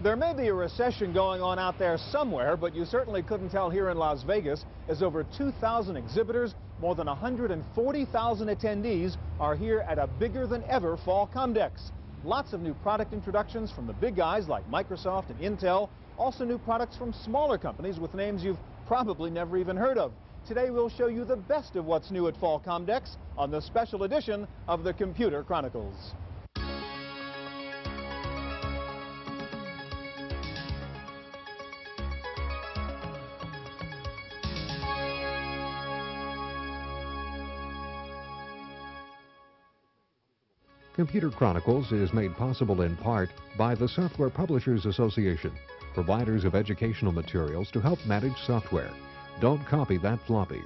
There may be a recession going on out there somewhere, but you certainly couldn't tell here in Las Vegas, as over 2,000 exhibitors, more than 140,000 attendees are here at a bigger than ever Fall Comdex. Lots of new product introductions from the big guys like Microsoft and Intel, also new products from smaller companies with names you've probably never even heard of. Today we'll show you the best of what's new at Fall Comdex on the special edition of the Computer Chronicles. Computer Chronicles is made possible in part by the Software Publishers Association, providers of educational materials to help manage software. Don't copy that floppy.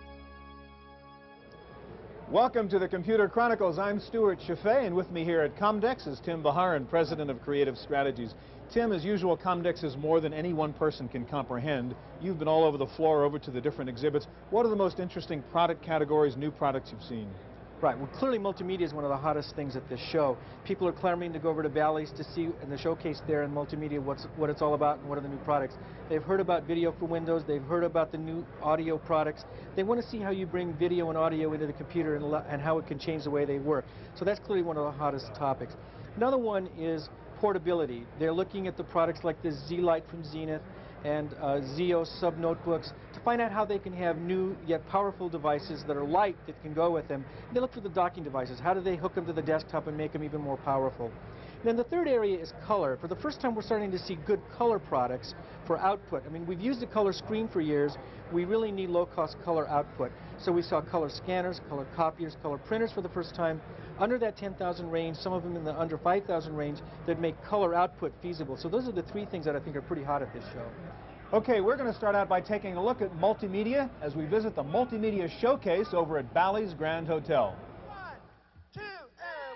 Welcome to the Computer Chronicles. I'm Stuart Chaffee, and with me here at Comdex is Tim Baharan, President of Creative Strategies. Tim, as usual, Comdex is more than any one person can comprehend. You've been all over the floor, over to the different exhibits. What are the most interesting product categories, new products you've seen? Right, well clearly multimedia is one of the hottest things at this show. People are clamoring to go over to Bally's to see in the showcase there in multimedia what it's all about and what are the new products. They've heard about video for Windows, they've heard about the new audio products. They want to see how you bring video and audio into the computer and how it can change the way they work. So that's clearly one of the hottest topics. Another one is portability. They're looking at the products like the Z-Lite from Zenith and Zeo sub notebooks to find out how they can have new yet powerful devices that are light that can go with them. And they look for the docking devices. How do they hook them to the desktop and make them even more powerful? And then the third area is color. For the first time, we're starting to see good color products for output. I mean, we've used a color screen for years. We really need low-cost color output. So we saw color scanners, color copiers, color printers for the first time. Under that 10,000 range, some of them in the under 5,000 range, that make color output feasible. So those are the three things that I think are pretty hot at this show. Okay, we're going to start out by taking a look at multimedia as we visit the Multimedia Showcase over at Bally's Grand Hotel. 1, 2, and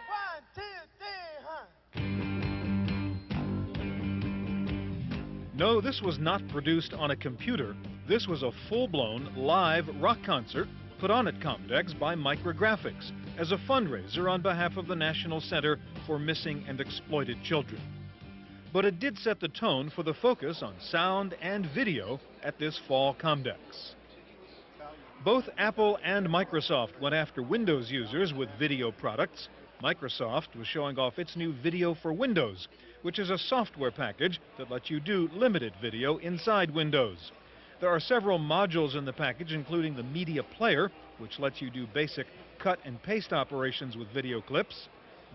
1, 2, 3, huh? No, this was not produced on a computer. This was a full-blown live rock concert put on at Comdex by Micrographics as a fundraiser on behalf of the National Center for Missing and Exploited Children. But it did set the tone for the focus on sound and video at this Fall Comdex. Both Apple and Microsoft went after Windows users with video products. Microsoft was showing off its new Video for Windows, which is a software package that lets you do limited video inside Windows. There are several modules in the package, including the Media Player, which lets you do basic cut and paste operations with video clips,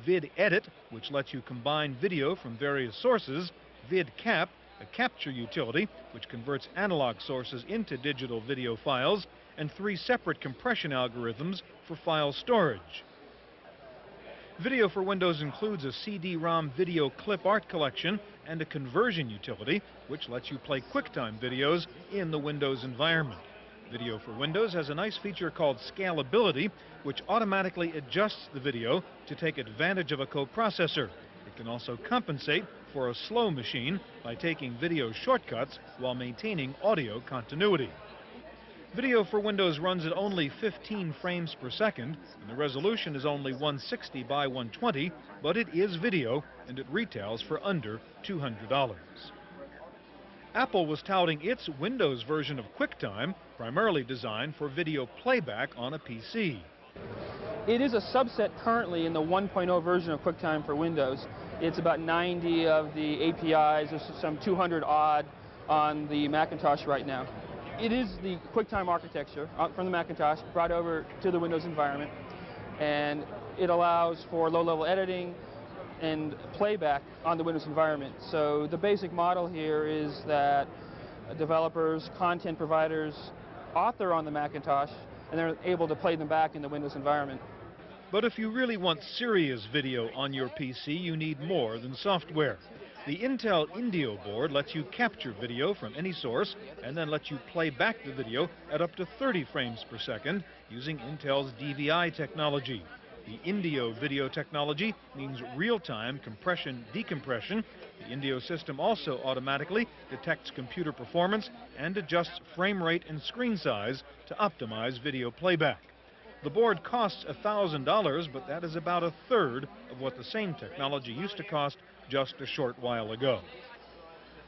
Vid Edit, which lets you combine video from various sources, Vid Cap, a capture utility, which converts analog sources into digital video files, and 3 separate compression algorithms for file storage. Video for Windows includes a CD-ROM video clip art collection and a conversion utility, which lets you play QuickTime videos in the Windows environment. Video for Windows has a nice feature called Scalability, which automatically adjusts the video to take advantage of a coprocessor. It can also compensate for a slow machine by taking video shortcuts while maintaining audio continuity. Video for Windows runs at only 15 frames per second, and the resolution is only 160 by 120, but it is video, and it retails for under $200. Apple was touting its Windows version of QuickTime, primarily designed for video playback on a PC. It is a subset currently in the 1.0 version of QuickTime for Windows. It's about 90 of the APIs, there's some 200 odd on the Macintosh right now. It is the QuickTime architecture from the Macintosh brought over to the Windows environment, and it allows for low-level editing and playback on the Windows environment. So the basic model here is that developers, content providers author on the Macintosh, and they're able to play them back in the Windows environment. But if you really want serious video on your PC, you need more than software. The Intel Indio board lets you capture video from any source and then lets you play back the video at up to 30 frames per second using Intel's DVI technology. The Indio video technology means real-time compression-decompression. The Indio system also automatically detects computer performance and adjusts frame rate and screen size to optimize video playback. The board costs $1,000, but that is about a third of what the same technology used to cost just a short while ago.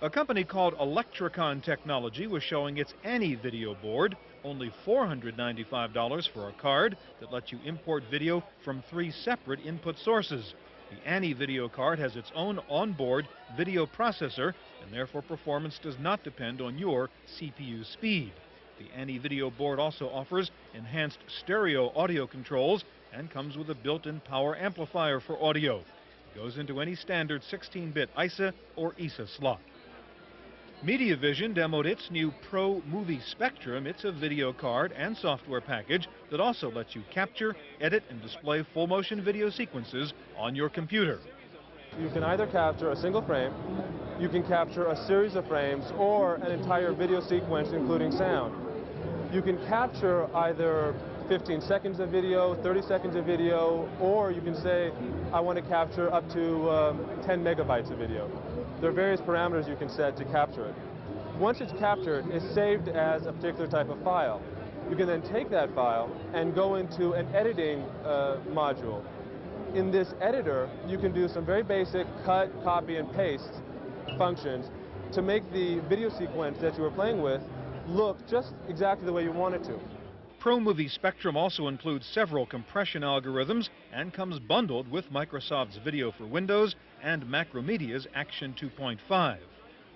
A company called Electricon Technology was showing its Annie video board, only $495 for a card that lets you import video from 3 separate input sources. The Annie video card has its own onboard video processor, and therefore performance does not depend on your CPU speed. The Annie video board also offers enhanced stereo audio controls and comes with a built-in power amplifier for audio. It goes into any standard 16-bit ISA or ESA slot. MediaVision demoed its new Pro Movie Spectrum. It's a video card and software package that also lets you capture, edit, and display full-motion video sequences on your computer. You can either capture a single frame, you can capture a series of frames, or an entire video sequence including sound. You can capture either 15 seconds of video, 30 seconds of video, or you can say, I want to capture up to 10 megabytes of video. There are various parameters you can set to capture it. Once it's captured, it's saved as a particular type of file. You can then take that file and go into an editing module. In this editor, you can do some very basic cut, copy, and paste functions to make the video sequence that you were playing with look just exactly the way you want it to. Pro Movie Spectrum also includes several compression algorithms and comes bundled with Microsoft's Video for Windows and Macromedia's Action 2.5.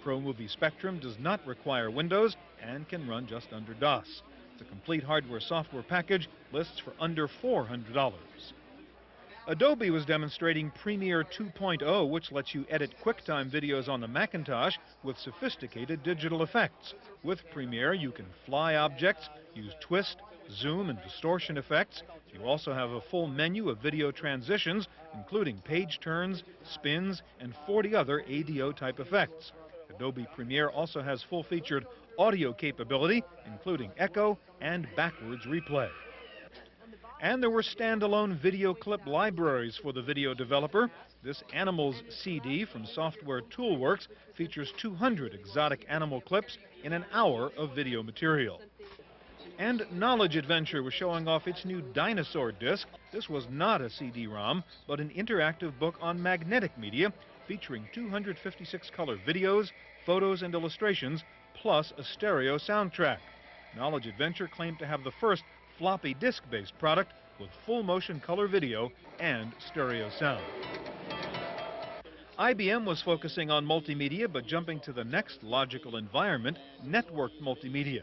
Pro Movie Spectrum does not require Windows and can run just under DOS. The complete hardware-software package lists for under $400. Adobe was demonstrating Premiere 2.0, which lets you edit QuickTime videos on the Macintosh with sophisticated digital effects. With Premiere, you can fly objects, use twist, zoom, and distortion effects. You also have a full menu of video transitions, including page turns, spins, and 40 other ADO-type effects. Adobe Premiere also has full-featured audio capability, including echo and backwards replay. And there were standalone video clip libraries for the video developer. This Animals CD from Software Toolworks features 200 exotic animal clips in an hour of video material. And Knowledge Adventure was showing off its new dinosaur disc. This was not a CD-ROM, but an interactive book on magnetic media featuring 256 color videos, photos, and illustrations, plus a stereo soundtrack. Knowledge Adventure claimed to have the first floppy disk-based product with full-motion color video and stereo sound. IBM was focusing on multimedia, but jumping to the next logical environment, networked multimedia.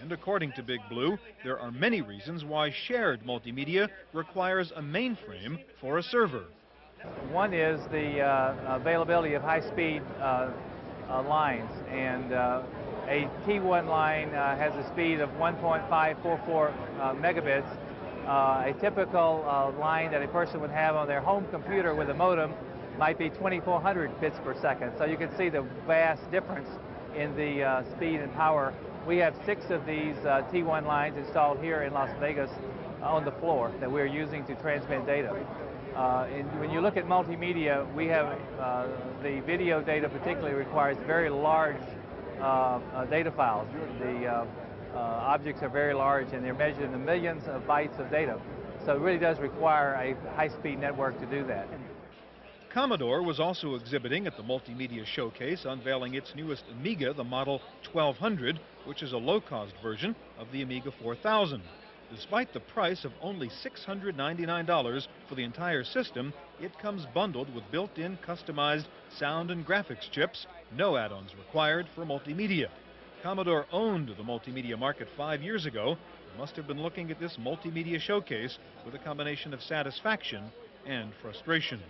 And according to Big Blue, there are many reasons why shared multimedia requires a mainframe for a server. One is the availability of high-speed lines, and a T1 line has a speed of 1.544 megabits. A typical line that a person would have on their home computer with a modem might be 2,400 bits per second. So you can see the vast difference in the speed and power. We have 6 of these T1 lines installed here in Las Vegas on the floor that we're using to transmit data. When you look at multimedia, we have the video data particularly requires very large data files. The objects are very large and they're measured in the millions of bytes of data. So it really does require a high-speed network to do that. Commodore was also exhibiting at the Multimedia Showcase, unveiling its newest Amiga, the Model 1200, which is a low-cost version of the Amiga 4000. Despite the price of only $699 for the entire system, it comes bundled with built-in customized sound and graphics chips, no add-ons required for multimedia. Commodore owned the multimedia market 5 years ago and must have been looking at this Multimedia Showcase with a combination of satisfaction and frustration.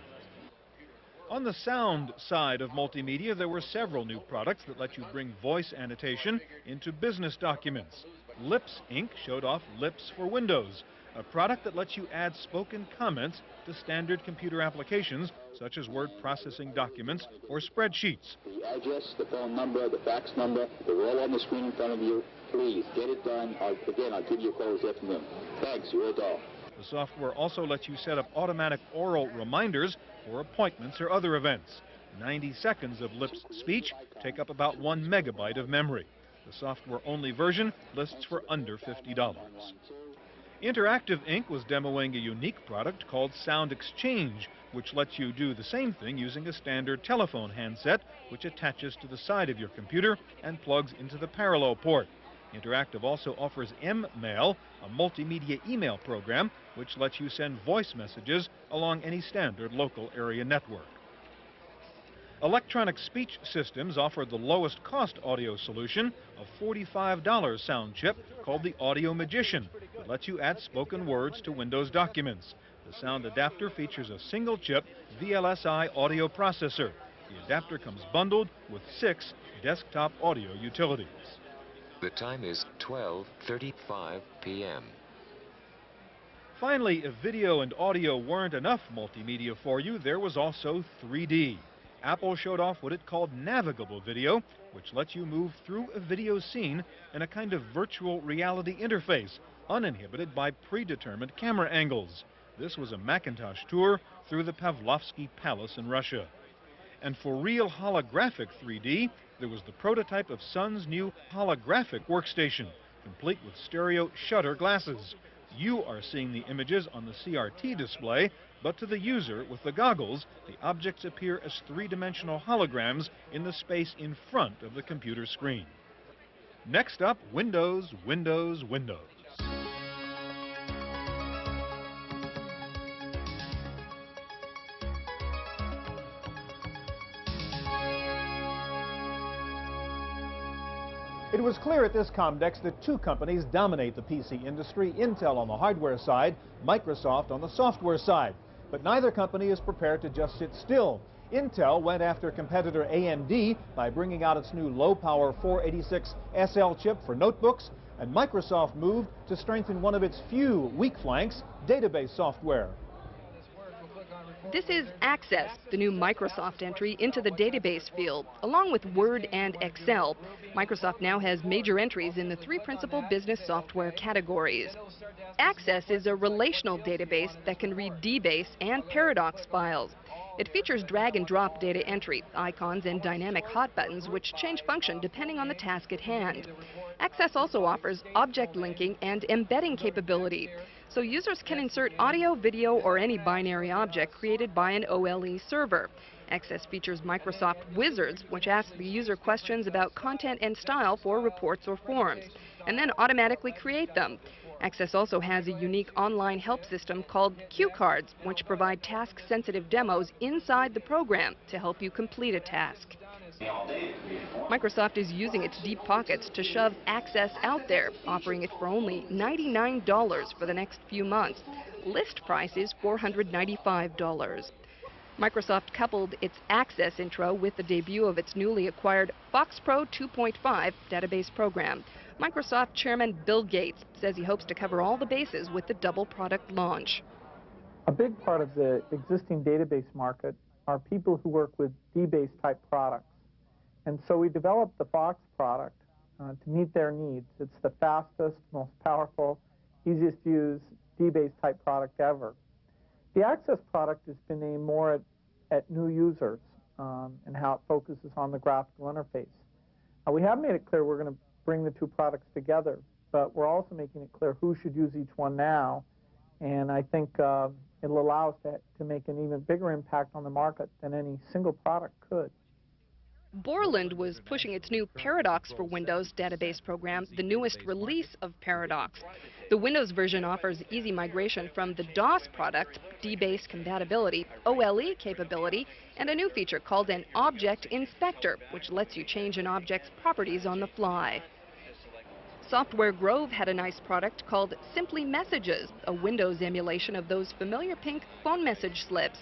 On the sound side of multimedia, there were several new products that let you bring voice annotation into business documents. Lips Inc. showed off Lips for Windows, a product that lets you add spoken comments to standard computer applications such as word processing documents or spreadsheets. The address, the phone number, the fax number, they're all on the screen in front of you. Please get it done. I'll give you a call this afternoon. Thanks, you're a doll. The software also lets you set up automatic oral reminders for appointments or other events. 90 seconds of Lips speech take up about 1 megabyte of memory. The software-only version lists for under $50. Interactive Inc. was demoing a unique product called Sound Exchange, which lets you do the same thing using a standard telephone handset, which attaches to the side of your computer and plugs into the parallel port. Interactive also offers M-Mail, a multimedia email program, which lets you send voice messages along any standard local area network. Electronic Speech Systems offered the lowest cost audio solution, a $45 sound chip called the Audio Magician that lets you add spoken words to Windows documents. The sound adapter features a single chip VLSI audio processor. The adapter comes bundled with 6 desktop audio utilities. The time is 12:35 p.m. Finally, if video and audio weren't enough multimedia for you, there was also 3D. Apple showed off what it called navigable video, which lets you move through a video scene in a kind of virtual reality interface, uninhibited by predetermined camera angles. This was a Macintosh tour through the Pavlovsky Palace in Russia. And for real holographic 3D, there was the prototype of Sun's new holographic workstation, complete with stereo shutter glasses. You are seeing the images on the CRT display, but to the user with the goggles, the objects appear as three-dimensional holograms in the space in front of the computer screen. Next up, Windows, Windows, Windows. It was clear at this Comdex that two companies dominate the PC industry, Intel on the hardware side, Microsoft on the software side. But neither company is prepared to just sit still. Intel went after competitor AMD by bringing out its new low-power 486 SL chip for notebooks, and Microsoft moved to strengthen one of its few weak flanks, database software. This is Access, the new Microsoft entry into the database field. Along with Word and Excel, Microsoft now has major entries in the three principal business software categories. Access is a relational database that can read DBase and Paradox files. It features drag and drop data entry, icons, and dynamic hot buttons which change function depending on the task at hand. Access also offers object linking and embedding capability, so users can insert audio, video, or any binary object created by an OLE server. Access features Microsoft Wizards, which asks the user questions about content and style for reports or forms, and then automatically create them. Access also has a unique online help system called Cue Cards, which provide task-sensitive demos inside the program to help you complete a task. Microsoft is using its deep pockets to shove Access out there, offering it for only $99 for the next few months. List price is $495. Microsoft coupled its Access intro with the debut of its newly acquired FoxPro 2.5 database program. Microsoft Chairman Bill Gates says he hopes to cover all the bases with the double product launch. A big part of the existing database market are people who work with DBase type products. And so we developed the Fox product to meet their needs. It's the fastest, most powerful, easiest to use DBase type product ever. The Access product has been aimed more at new users and how it focuses on the graphical interface. We have made it clear we're going to bring the two products together, but we're also making it clear who should use each one now, and I think it'll allow us to make an even bigger impact on the market than any single product could. Borland was pushing its new Paradox for Windows database program, the newest release of Paradox. The Windows version offers easy migration from the DOS product, DBase compatibility, OLE capability, and a new feature called an Object Inspector, which lets you change an object's properties on the fly. Software Grove had a nice product called Simply Messages, a Windows emulation of those familiar pink phone message slips.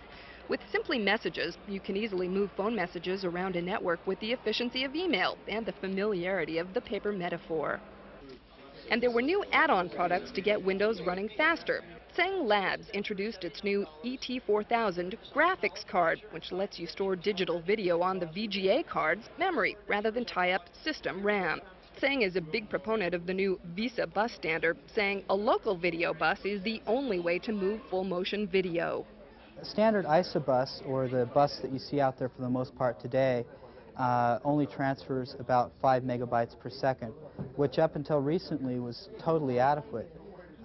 With Simply Messages, you can easily move phone messages around a network with the efficiency of email and the familiarity of the paper metaphor. And there were new add-on products to get Windows running faster. Tseng Labs introduced its new ET4000 graphics card, which lets you store digital video on the VGA card's memory rather than tie up system RAM. Tseng is a big proponent of the new VISA bus standard, saying a local video bus is the only way to move full-motion video. Standard ISA bus, or the bus that you see out there for the most part today, only transfers about 5 megabytes per second, which up until recently was totally adequate.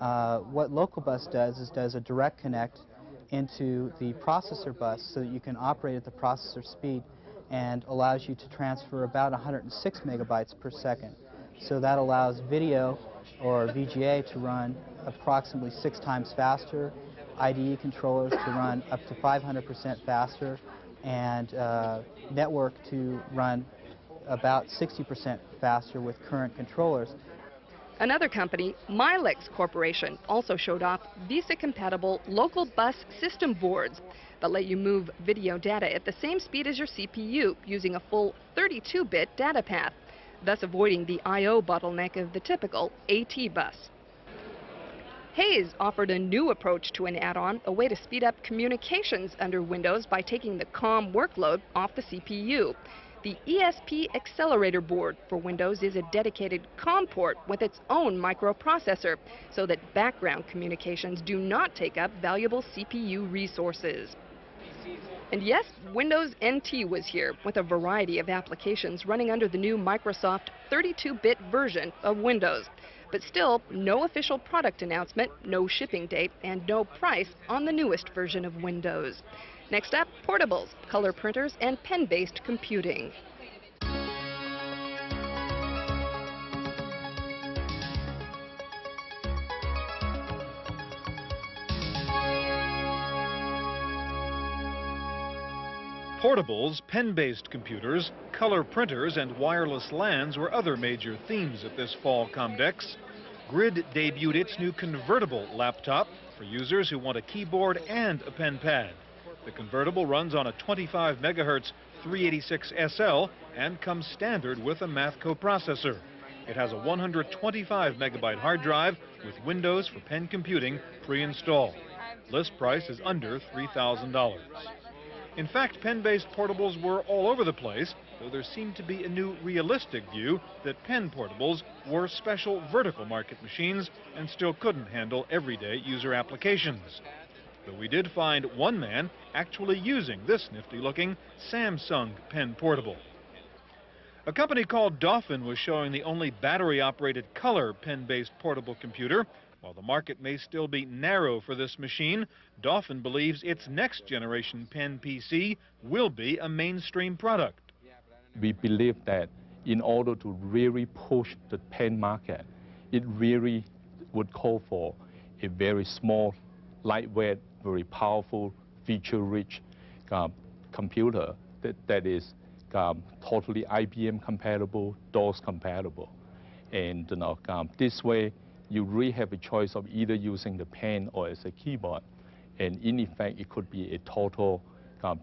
What local bus does is does a direct connect into the processor bus so that you can operate at the processor speed, and allows you to transfer about 106 megabytes per second. So that allows video or VGA to run approximately 6 times faster, IDE controllers to run up to 500% faster, and network to run about 60% faster with current controllers. Another company, Milex Corporation, also showed off VISA-compatible local bus system boards that let you move video data at the same speed as your CPU using a full 32-bit data path, thus avoiding the I/O bottleneck of the typical AT bus. Hayes offered a new approach to an add-on, a way to speed up communications under Windows by taking the COM workload off the CPU. The ESP Accelerator board for Windows is a dedicated COM port with its own microprocessor, so that background communications do not take up valuable CPU resources. And yes, Windows NT was here, with a variety of applications running under the new Microsoft 32-bit version of Windows. But still, no official product announcement, no shipping date, and no price on the newest version of Windows. Next up, portables, color printers, and pen-based computing. Portables, pen-based computers, color printers, and wireless LANs were other major themes at this fall Comdex. Grid debuted its new convertible laptop for users who want a keyboard and a pen pad. The convertible runs on a 25 MHz 386 SL and comes standard with a math coprocessor. It has a 125 megabyte hard drive with Windows for pen computing pre-installed. List price is under $3,000. In fact, pen-based portables were all over the place, though there seemed to be a new realistic view that pen portables were special vertical market machines and still couldn't handle everyday user applications. Though we did find one man actually using this nifty-looking Samsung pen portable. A company called Dolphin was showing the only battery-operated color pen-based portable computer. While the market may still be narrow for this machine, Dolphin believes its next-generation pen PC will be a mainstream product. We believe that in order to really push the pen market, it really would call for a very small, lightweight, very powerful, feature-rich computer that is totally IBM compatible, DOS compatible. And this way, you really have a choice of either using the pen or as a keyboard. And in effect, it could be a total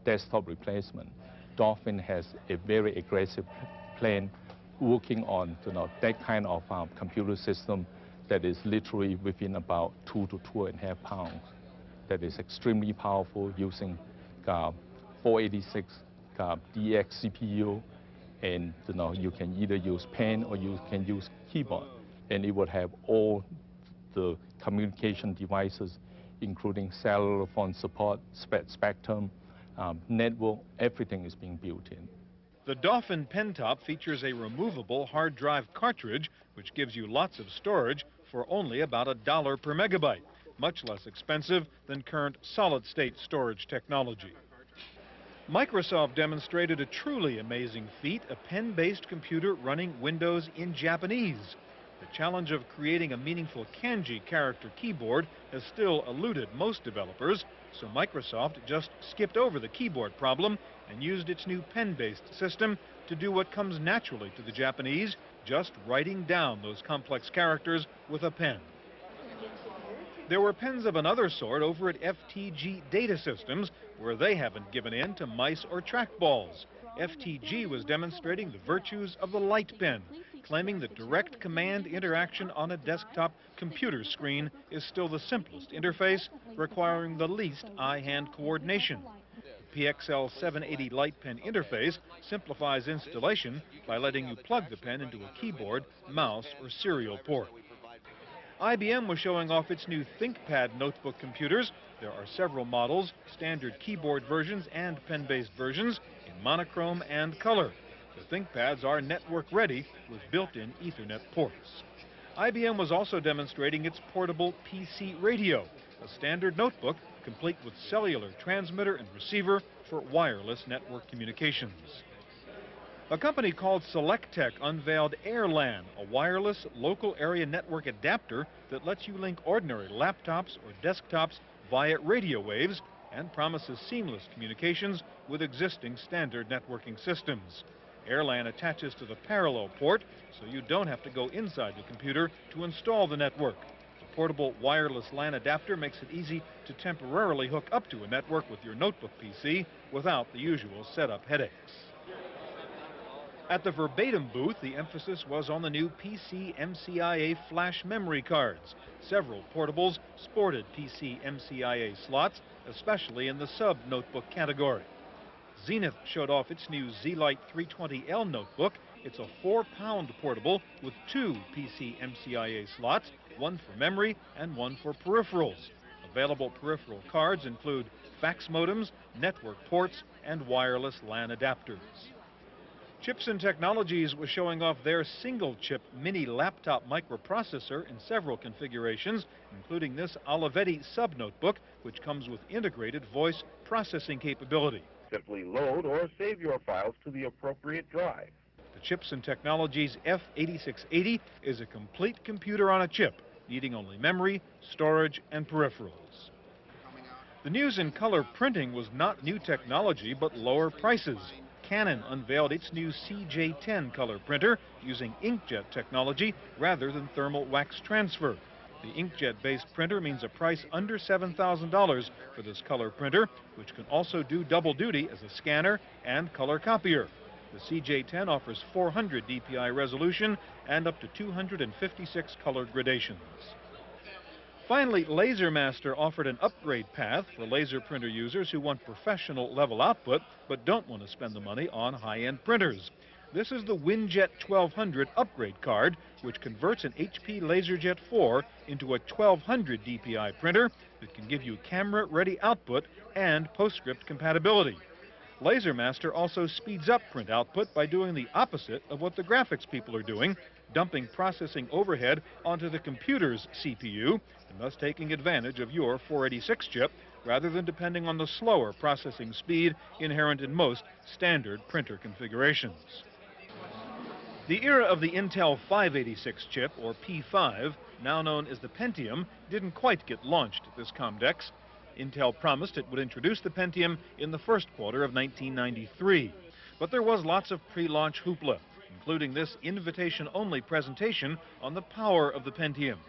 desktop replacement. Dolphin has a very aggressive plan working on that kind of computer system that is literally within about 2 to 2.5 pounds. That is extremely powerful, using 486 DX CPU, and you can either use pen or you can use keyboard, and it would have all the communication devices, including cellular phone support, spectrum, network, everything is being built in. The Dolphin pen top features a removable hard drive cartridge, which gives you lots of storage for only about $1 per megabyte, much less expensive than current solid-state storage technology. Microsoft demonstrated a truly amazing feat, a pen-based computer running Windows in Japanese. The challenge of creating a meaningful kanji character keyboard has still eluded most developers, so Microsoft just skipped over the keyboard problem and used its new pen-based system to do what comes naturally to the Japanese, just writing down those complex characters with a pen. There were pens of another sort over at FTG Data Systems, where they haven't given in to mice or trackballs. FTG was demonstrating the virtues of the light pen, claiming that direct command interaction on a desktop computer screen is still the simplest interface, requiring the least eye-hand coordination. The PXL 780 light pen interface simplifies installation by letting you plug the pen into a keyboard, mouse, or serial port. IBM was showing off its new ThinkPad notebook computers. There are several models, standard keyboard versions and pen-based versions, in monochrome and color. The ThinkPads are network ready with built-in Ethernet ports. IBM was also demonstrating its portable PC radio, a standard notebook complete with cellular transmitter and receiver for wireless network communications. A company called Selectech unveiled AirLAN, a wireless local area network adapter that lets you link ordinary laptops or desktops via radio waves and promises seamless communications with existing standard networking systems. AirLAN attaches to the parallel port, so you don't have to go inside the computer to install the network. The portable wireless LAN adapter makes it easy to temporarily hook up to a network with your notebook PC without the usual setup headaches. At the Verbatim booth, the emphasis was on the new PC MCIA flash memory cards. Several portables sported PC MCIA slots, especially in the sub-notebook category. Zenith showed off its new Z-Lite 320L notebook. It's a 4-pound portable with 2 PC MCIA slots, one for memory and one for peripherals. Available peripheral cards include fax modems, network ports, and wireless LAN adapters. Chips and Technologies was showing off their single-chip mini laptop microprocessor in several configurations, including this Olivetti sub-notebook, which comes with integrated voice processing capability. Simply load or save your files to the appropriate drive. The Chips and Technologies F8680 is a complete computer on a chip, needing only memory, storage, and peripherals. The news in color printing was not new technology, but lower prices. Canon unveiled its new CJ10 color printer using inkjet technology rather than thermal wax transfer. The inkjet-based printer means a price under $7,000 for this color printer, which can also do double duty as a scanner and color copier. The CJ10 offers 400 DPI resolution and up to 256 color gradations. Finally, LaserMaster offered an upgrade path for laser printer users who want professional level output but don't want to spend the money on high-end printers. This is the WinJet 1200 upgrade card, which converts an HP LaserJet 4 into a 1200 DPI printer that can give you camera-ready output and PostScript compatibility. LaserMaster also speeds up print output by doing the opposite of what the graphics people are doing, dumping processing overhead onto the computer's CPU, and thus taking advantage of your 486 chip, rather than depending on the slower processing speed inherent in most standard printer configurations. The era of the Intel 586 chip, or P5, now known as the Pentium, didn't quite get launched at this Comdex. Intel promised it would introduce the Pentium in the first quarter of 1993. But there was lots of pre-launch hoopla, including this invitation-only presentation on the power of the Pentium.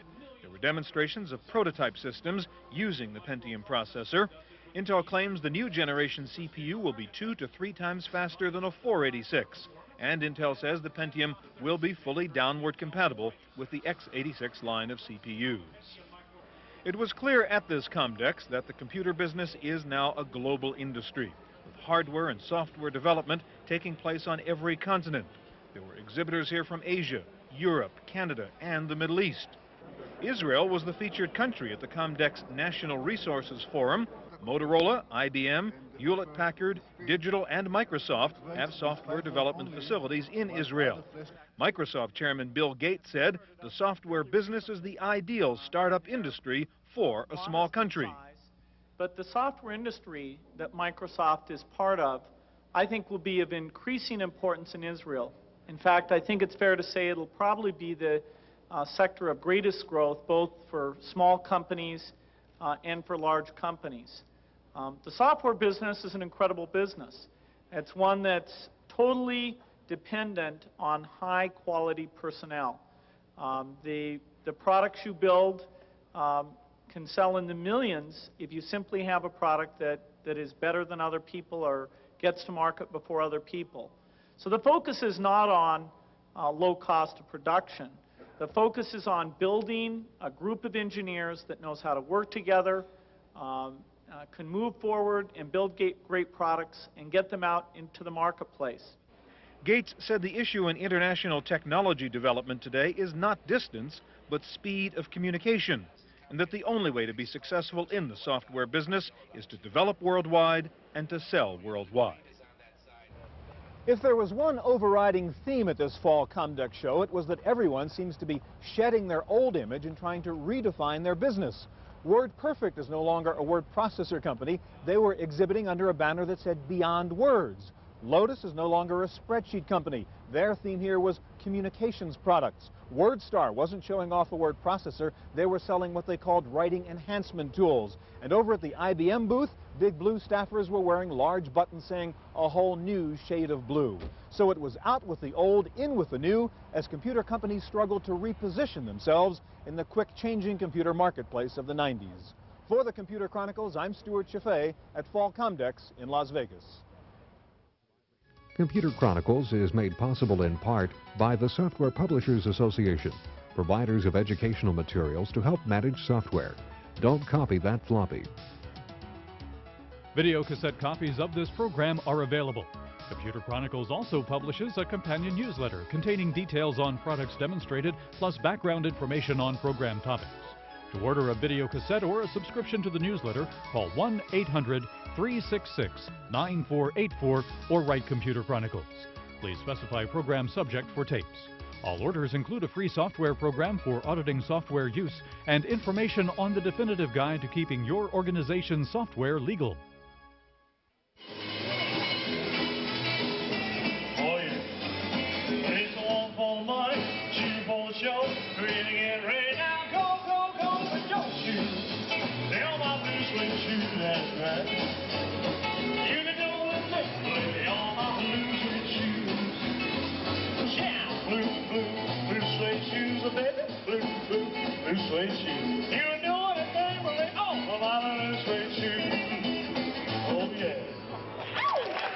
There were demonstrations of prototype systems using the Pentium processor. Intel claims the new generation CPU will be 2 to 3 times faster than a 486. And Intel says the Pentium will be fully downward compatible with the x86 line of CPUs. It was clear at this Comdex that the computer business is now a global industry, with hardware and software development taking place on every continent. There were exhibitors here from Asia, Europe, Canada, and the Middle East. Israel was the featured country at the Comdex National Resources Forum. Motorola, IBM, Hewlett-Packard, Digital, and Microsoft have software development facilities in Israel. Microsoft Chairman Bill Gates said the software business is the ideal startup industry for a small country. But the software industry that Microsoft is part of, I think, will be of increasing importance in Israel. In fact, I think it's fair to say it'll probably be the sector of greatest growth, both for small companies and for large companies. The software business is an incredible business. It's one that's totally dependent on high-quality personnel. The products you build can sell in the millions if you simply have a product that is better than other people or gets to market before other people. So the focus is not on low cost of production. The focus is on building a group of engineers that knows how to work together, can move forward and build great products and get them out into the marketplace. Gates said the issue in international technology development today is not distance, but speed of communication, and that the only way to be successful in the software business is to develop worldwide and to sell worldwide. If there was one overriding theme at this fall Comdex show, it was that everyone seems to be shedding their old image and trying to redefine their business. WordPerfect is no longer a word processor company. They were exhibiting under a banner that said Beyond Words. Lotus is no longer a spreadsheet company. Their theme here was communications products. WordStar wasn't showing off a word processor. They were selling what they called writing enhancement tools. And over at the IBM booth, Big Blue staffers were wearing large buttons saying a whole new shade of blue. So it was out with the old, in with the new, as computer companies struggled to reposition themselves in the quick-changing computer marketplace of the 90s. For the Computer Chronicles, I'm Stuart Chaffee at Fall Comdex in Las Vegas. Computer Chronicles is made possible in part by the Software Publishers Association, providers of educational materials to help manage software. Don't copy that floppy. Video cassette copies of this program are available. Computer Chronicles also publishes a companion newsletter containing details on products demonstrated, plus background information on program topics. To order a video cassette or a subscription to the newsletter, call 1-800-366-9484 or write Computer Chronicles. Please specify program subject for tapes. All orders include a free software program for auditing software use and information on the definitive guide to keeping your organization's software legal.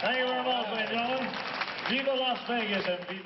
Thank you very much, ladies and gentlemen. Viva Las Vegas and viva